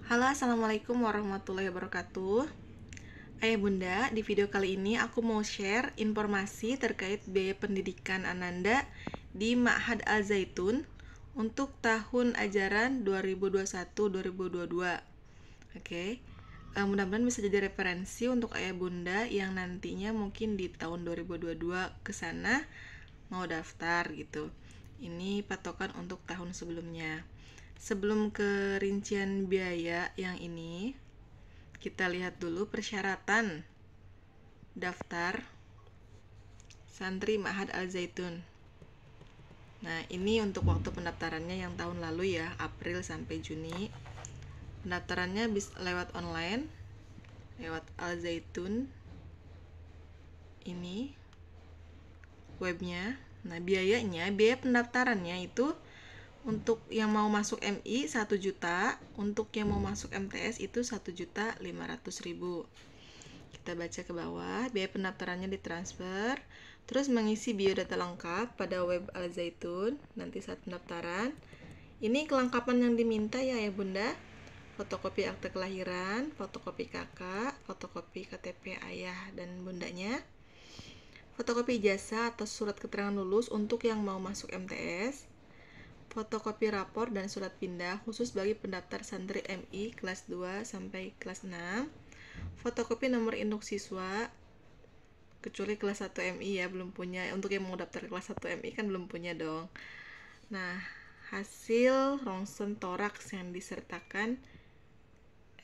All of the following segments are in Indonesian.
Halo, assalamualaikum warahmatullahi wabarakatuh. Ayah bunda, di video kali ini aku mau share informasi terkait biaya pendidikan Ananda di Ma'had Al Zaitun untuk tahun ajaran 2021-2022. Oke, mudah-mudahan bisa jadi referensi untuk ayah bunda yang nantinya mungkin di tahun 2022 ke sana mau daftar gitu. Ini patokan untuk tahun sebelumnya. Sebelum ke rincian biaya yang ini, kita lihat dulu persyaratan daftar santri Ma'had Al Zaitun. Nah, ini untuk waktu pendaftarannya yang tahun lalu ya, April sampai Juni. Pendaftarannya bisa lewat online, lewat Al Zaitun ini webnya. Nah, biaya pendaftarannya itu untuk yang mau masuk MI 1 juta, untuk yang mau masuk MTS itu 1.500.000. Kita baca ke bawah, biaya pendaftarannya ditransfer, terus mengisi biodata lengkap pada web Al Zaitun nanti saat pendaftaran. Ini kelengkapan yang diminta ya bunda: fotokopi akte kelahiran, fotokopi kakak, fotokopi KTP ayah dan bundanya, fotokopi ijazah atau surat keterangan lulus untuk yang mau masuk MTS, fotokopi rapor dan surat pindah khusus bagi pendaftar santri MI kelas 2 sampai kelas 6, fotokopi nomor induk siswa kecuali kelas 1 MI ya, belum punya. Untuk yang mau daftar kelas 1 MI kan belum punya dong. Nah, hasil rongsen toraks yang disertakan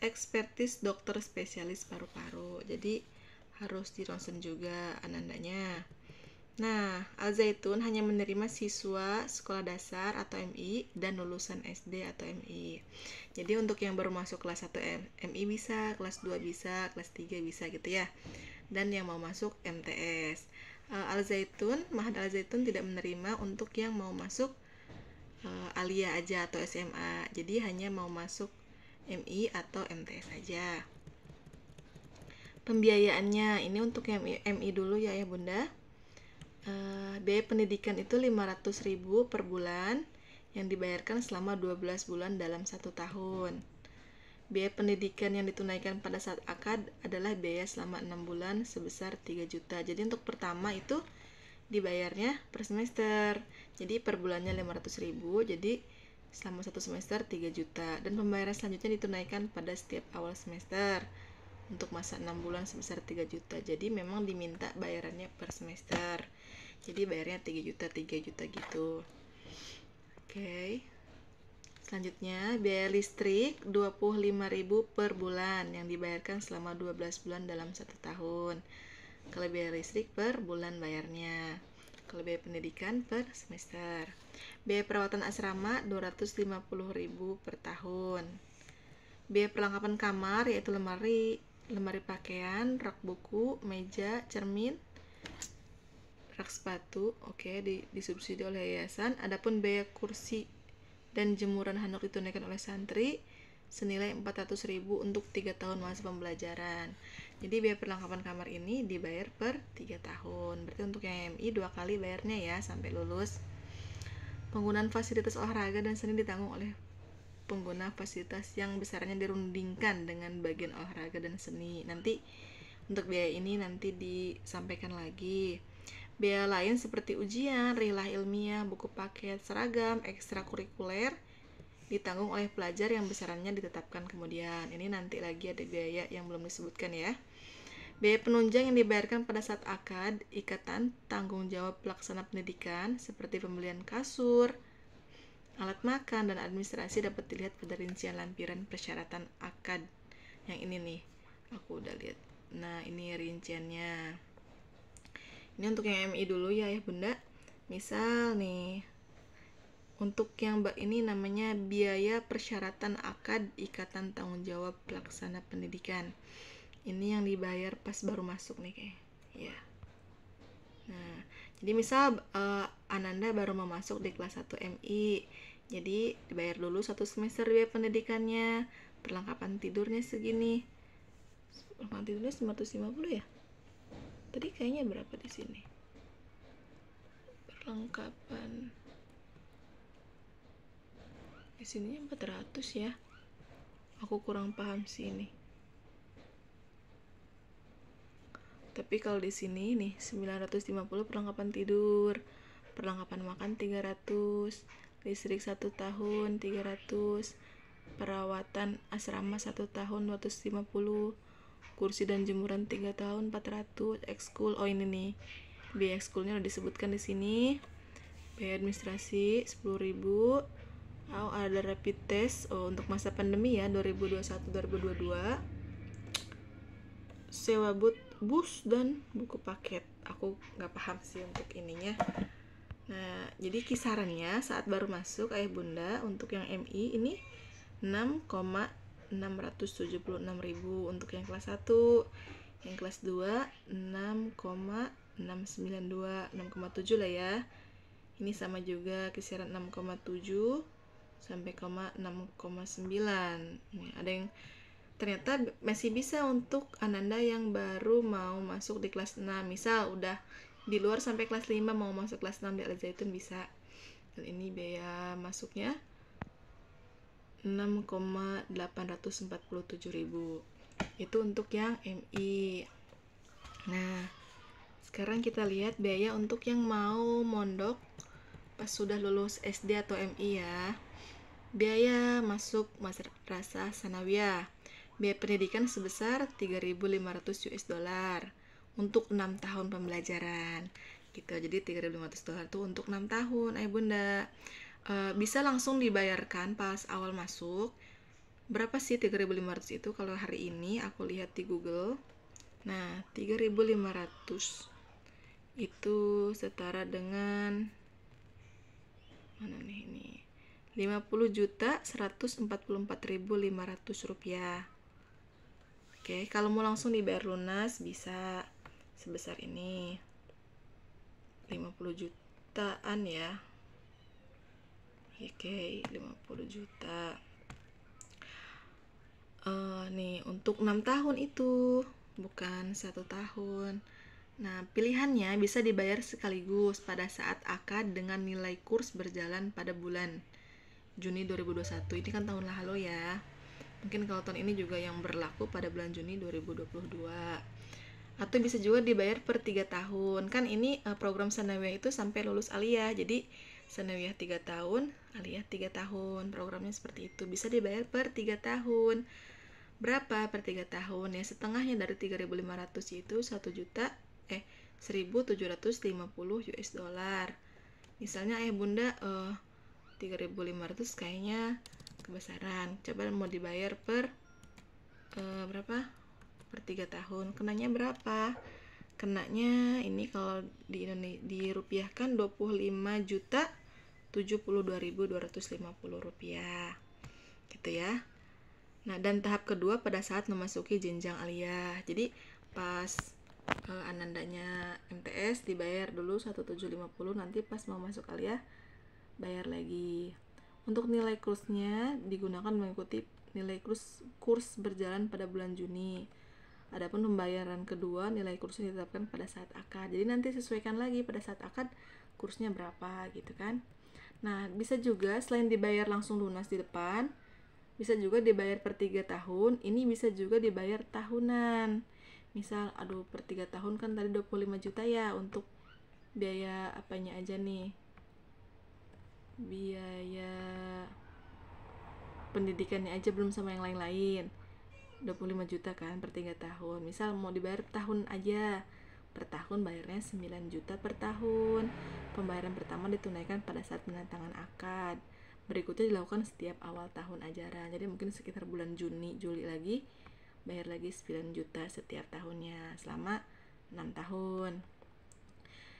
ekspertis dokter spesialis paru-paru. Jadi harus dirongsen juga anandanya. Nah, Al Zaitun hanya menerima siswa sekolah dasar atau MI dan lulusan SD atau MI. Jadi untuk yang baru masuk kelas 1 MI bisa, kelas 2 bisa, kelas 3 bisa gitu ya. Dan yang mau masuk MTS. Al Zaitun, Ma'had Al Zaitun tidak menerima untuk yang mau masuk Aliyah aja atau SMA. Jadi hanya mau masuk MI atau MTS saja. Pembiayaannya ini untuk yang MI dulu ya bunda. Biaya pendidikan itu 500.000 per bulan yang dibayarkan selama 12 bulan dalam 1 tahun. Biaya pendidikan yang ditunaikan pada saat akad adalah biaya selama 6 bulan sebesar 3 juta. Jadi untuk pertama itu dibayarnya per semester. Jadi per bulannya 500.000, jadi selama 1 semester 3 juta. Dan pembayaran selanjutnya ditunaikan pada setiap awal semester untuk masa 6 bulan sebesar 3 juta. Jadi memang diminta bayarannya per semester. Jadi bayarnya 3 juta gitu. Oke. Selanjutnya, biaya listrik 25.000 per bulan yang dibayarkan selama 12 bulan dalam 1 tahun. Kalau biaya listrik per bulan bayarnya. Kalau biaya pendidikan per semester. Biaya perawatan asrama 250.000 per tahun. Biaya perlengkapan kamar yaitu lemari pakaian, rak buku, meja, cermin, rak sepatu, disubsidi oleh yayasan. Adapun biaya kursi dan jemuran handuk ditunaikan oleh santri senilai 400.000 untuk 3 tahun masa pembelajaran. Jadi biaya perlengkapan kamar ini dibayar per 3 tahun. Berarti untuk yang MI 2 kali bayarnya ya sampai lulus. Penggunaan fasilitas olahraga dan seni ditanggung oleh pengguna fasilitas yang besarnya dirundingkan dengan bagian olahraga dan seni. Nanti untuk biaya ini nanti disampaikan lagi. Biaya lain seperti ujian, rilah ilmiah, buku paket, seragam, ekstrakurikuler ditanggung oleh pelajar yang besarannya ditetapkan kemudian. Ini nanti lagi ada biaya yang belum disebutkan ya. Biaya penunjang yang dibayarkan pada saat akad, ikatan tanggung jawab pelaksana pendidikan seperti pembelian kasur, alat makan, dan administrasi dapat dilihat pada rincian lampiran persyaratan akad. Yang ini nih, aku udah lihat. Nah, ini rinciannya. Ini untuk yang MI dulu ya bunda. Misal nih, untuk yang ini namanya biaya persyaratan akad ikatan tanggung jawab pelaksana pendidikan. Ini yang dibayar pas baru masuk nih kayak. Ya. Nah, jadi misal Ananda baru mau masuk di kelas 1 MI. Jadi dibayar dulu 1 semester biaya pendidikannya. Perlengkapan tidurnya segini. Perlengkapan tidurnya 950 ya? Tadi kayaknya berapa di sini? Perlengkapan di sini 400 ya. Aku kurang paham sih ini. Tapi kalau di sini nih 950 perlengkapan tidur, perlengkapan makan 300, listrik 1 tahun 300, perawatan asrama 1 tahun 250, kursi dan jemuran 3 tahun 400, ekskul. Oh ini nih. Biaya ekskulnya udah disebutkan di sini. Biaya administrasi 10.000. Oh, ada rapid test untuk masa pandemi ya 2021-2022. Sewa bus dan buku paket. Aku nggak paham sih untuk ininya. Nah, jadi kisarannya saat baru masuk ayah bunda untuk yang MI ini 6,676.000 untuk yang kelas 1. Yang kelas 2 6,692, 6,7 lah ya. Ini sama juga kisaran 6,7 sampai 6,9. Ada yang ternyata masih bisa untuk Ananda yang baru mau masuk di kelas 6. Misal udah di luar sampai kelas 5 mau masuk kelas 6 di Al Zaitun bisa. Dan ini biaya masuknya 6,847.000. Itu untuk yang MI. Nah, sekarang kita lihat biaya untuk yang mau mondok pas sudah lulus SD atau MI ya. Biaya masuk madrasah sanawiyah. Biaya pendidikan sebesar 3.500 US dollar untuk 6 tahun pembelajaran. Gitu. Jadi 3.500 dolar itu untuk 6 tahun, ayah bunda. Bisa langsung dibayarkan pas awal masuk. Berapa sih 3.500 itu kalau hari ini aku lihat di Google. Nah, 3.500 itu setara dengan mana nih ini? 50.144.500 rupiah. Oke, kalau mau langsung dibayar lunas bisa sebesar ini. 50 jutaan ya. Oke, 50 juta. Nih, untuk 6 tahun itu, bukan 1 tahun. Nah, pilihannya bisa dibayar sekaligus pada saat akad dengan nilai kurs berjalan pada bulan Juni 2021. Ini kan tahun lalu ya. Mungkin kalau tahun ini juga yang berlaku pada bulan Juni 2022. Atau bisa juga dibayar per 3 tahun. Kan ini program sanawiyah itu sampai lulus aliyah. Jadi sanawiyah 3 tahun, aliyah 3 tahun. Programnya seperti itu. Bisa dibayar per 3 tahun. Berapa per 3 tahun? Ya setengahnya dari 3.500 itu 1.750 US dollar. Misalnya ayah bunda 3.500 kayaknya kebesaran. Coba mau dibayar per berapa? Per 3 tahun. Kenanya berapa? Kenanya ini kalau di Indonesia dirupiahkan 25.072.250 rupiah. Gitu ya. Nah, dan tahap kedua pada saat memasuki jenjang aliyah. Jadi pas Anandanya MTS dibayar dulu 1.750, nanti pas mau masuk aliyah bayar lagi. Untuk nilai kursnya digunakan mengikuti nilai kurs berjalan pada bulan Juni. Adapun pembayaran kedua nilai kursnya ditetapkan pada saat akad. Jadi nanti sesuaikan lagi pada saat akad kursnya berapa gitu kan. Nah, bisa juga selain dibayar langsung lunas di depan, bisa juga dibayar per 3 tahun. Ini bisa juga dibayar tahunan. Misal, per 3 tahun kan tadi 25 juta ya untuk biaya apanya aja nih. Biaya pendidikannya aja belum sama yang lain-lain. 25 juta kan per 3 tahun. Misal mau dibayar tahun aja. Per tahun bayarnya 9 juta per tahun. Pembayaran pertama ditunaikan pada saat penandatangan akad. Berikutnya dilakukan setiap awal tahun ajaran. Jadi mungkin sekitar bulan Juni, Juli lagi bayar lagi 9 juta setiap tahunnya selama 6 tahun.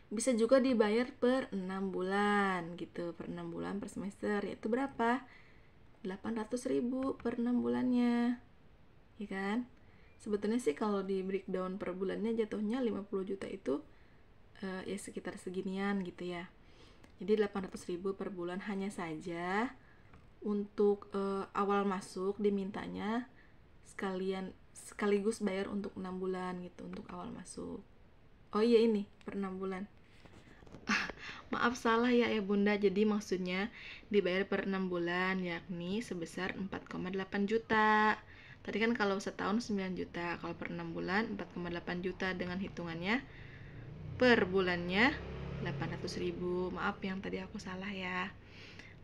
Bisa juga dibayar per 6 bulan gitu, per 6 bulan per semester, yaitu berapa? 800.000 per 6 bulannya. Ya kan? Sebetulnya sih kalau di breakdown per bulannya jatuhnya 50 juta itu ya sekitar seginian gitu ya. Jadi 800.000 per bulan. Hanya saja untuk awal masuk dimintanya sekaligus bayar untuk 6 bulan gitu untuk awal masuk. Oh iya ini per 6 bulan. Maaf salah ya bunda, jadi maksudnya dibayar per 6 bulan, yakni sebesar 4,8 juta. Tadi kan kalau setahun 9 juta, kalau per 6 bulan 4,8 juta dengan hitungannya per bulannya 800.000. Maaf yang tadi aku salah ya.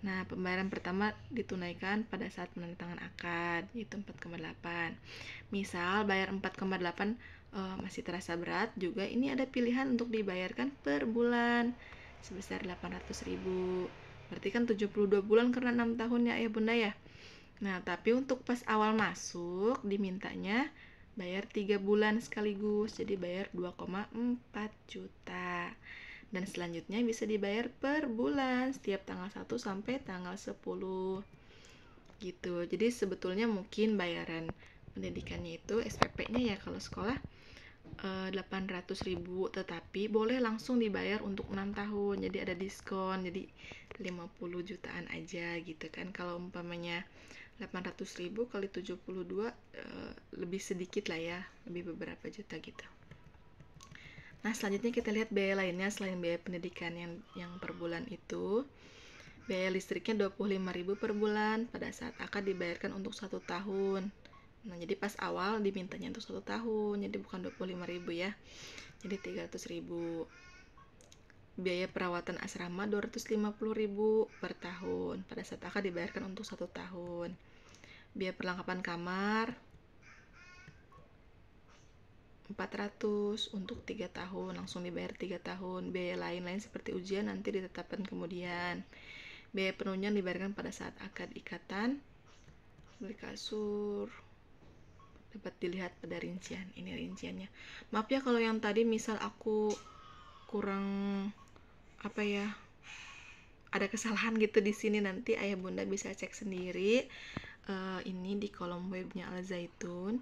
Nah, pembayaran pertama ditunaikan pada saat penandatangan akad, yaitu 4,8. Misal bayar 4,8 masih terasa berat, juga ini ada pilihan untuk dibayarkan per bulan sebesar 800.000. Berarti kan 72 bulan karena 6 tahun ya bunda ya. Nah, tapi untuk pas awal masuk dimintanya bayar 3 bulan sekaligus, jadi bayar 2,4 juta. Dan selanjutnya bisa dibayar per bulan setiap tanggal 1 sampai tanggal 10 gitu. Jadi sebetulnya mungkin bayaran pendidikannya itu SPP-nya ya kalau sekolah 800.000, tetapi boleh langsung dibayar untuk 6 tahun, jadi ada diskon, jadi 50 jutaan aja gitu kan. Kalau umpamanya 800.000 kali 72 lebih sedikit lah ya, lebih beberapa juta gitu. Nah, selanjutnya kita lihat biaya lainnya selain biaya pendidikan yang per bulan itu. Biaya listriknya 25.000 per bulan pada saat akad dibayarkan untuk 1 tahun. Nah, jadi pas awal dimintanya untuk 1 tahun, jadi bukan 25.000 ya. Jadi 300.000. Biaya perawatan asrama 250.000 per tahun pada saat akad dibayarkan untuk 1 tahun. Biaya perlengkapan kamar 400 untuk 3 tahun, langsung dibayar 3 tahun. Biaya lain-lain seperti ujian nanti ditetapkan kemudian. Biaya penunjang dibayarkan pada saat akad ikatan. Beli kasur dapat dilihat pada rincian. Ini rinciannya. Maaf ya kalau yang tadi misal aku kurang ada kesalahan gitu di sini, nanti ayah bunda bisa cek sendiri. Ini di kolom webnya Al Zaitun.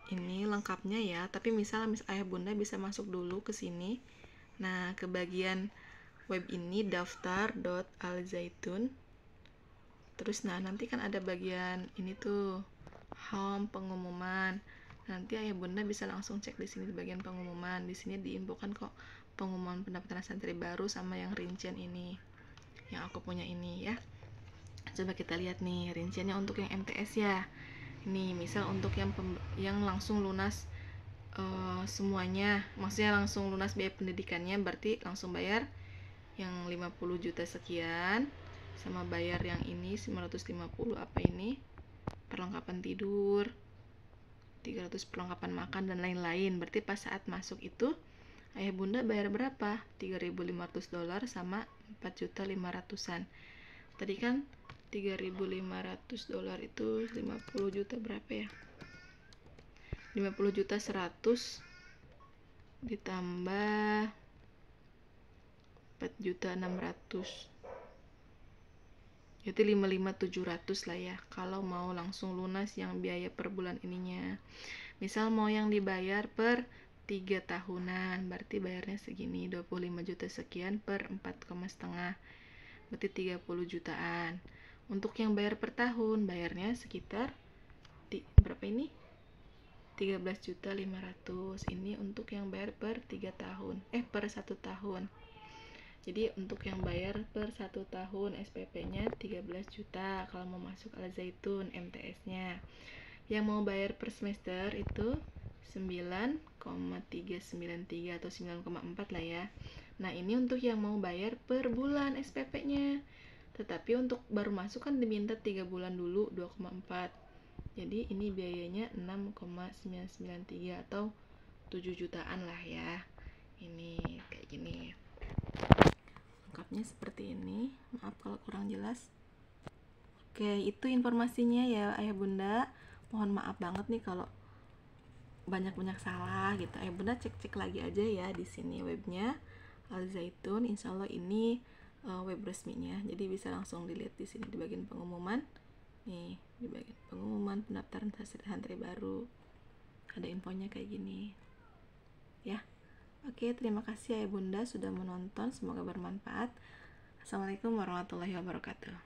Ini lengkapnya ya, tapi misal ayah bunda bisa masuk dulu ke sini. Nah, ke bagian web ini daftar.alzaitun. Terus nanti kan ada bagian ini tuh home pengumuman. Nanti ayah bunda bisa langsung cek di sini di bagian pengumuman. Di sini diinfokan kok pengumuman pendaftaran santri baru sama yang rincian ini. Yang aku punya ini ya. Coba kita lihat nih rinciannya untuk yang MTS ya. Nih, misal untuk yang langsung lunas semuanya, maksudnya langsung lunas biaya pendidikannya, berarti langsung bayar yang 50 juta sekian, sama bayar yang ini 950 apa ini, perlengkapan tidur, 300 perlengkapan makan dan lain-lain. Berarti pas saat masuk itu ayah bunda bayar berapa? $3.500 sama 4.500-an. Tadi kan $3.500 itu 50 juta berapa ya? 50 juta 100 ditambah 4.600.000, jadi 55.700 lah ya kalau mau langsung lunas yang biaya per bulan ininya. Misal mau yang dibayar per 3 tahunan, berarti bayarnya segini, 25 juta sekian per 4,5, berarti 30 jutaan. Untuk yang bayar per tahun, bayarnya sekitar berapa ini? 13.500.000. Ini untuk yang bayar per 3 tahun, per 1 tahun. Jadi untuk yang bayar per 1 tahun SPP-nya 13 juta kalau mau masuk Al Zaitun MTS-nya. Yang mau bayar per semester itu 9,393 atau 9,4 lah ya. Nah, ini untuk yang mau bayar per bulan SPP-nya. Tetapi untuk baru masuk kan diminta 3 bulan dulu 2,4. Jadi ini biayanya 6,993 atau 7 jutaan lah ya. Ini kayak gini. Lengkapnya seperti ini. Maaf kalau kurang jelas. Oke, itu informasinya ya ayah bunda. Mohon maaf banget nih kalau banyak salah gitu. Ayah bunda cek lagi aja ya di sini webnya Al Zaitun. Insya Allah ini web resminya. Jadi bisa langsung dilihat di sini di bagian pengumuman. Nih, di bagian pengumuman pendaftaran santri baru ada infonya kayak gini ya. Oke, terima kasih ayah bunda sudah menonton, semoga bermanfaat. Assalamualaikum warahmatullahi wabarakatuh.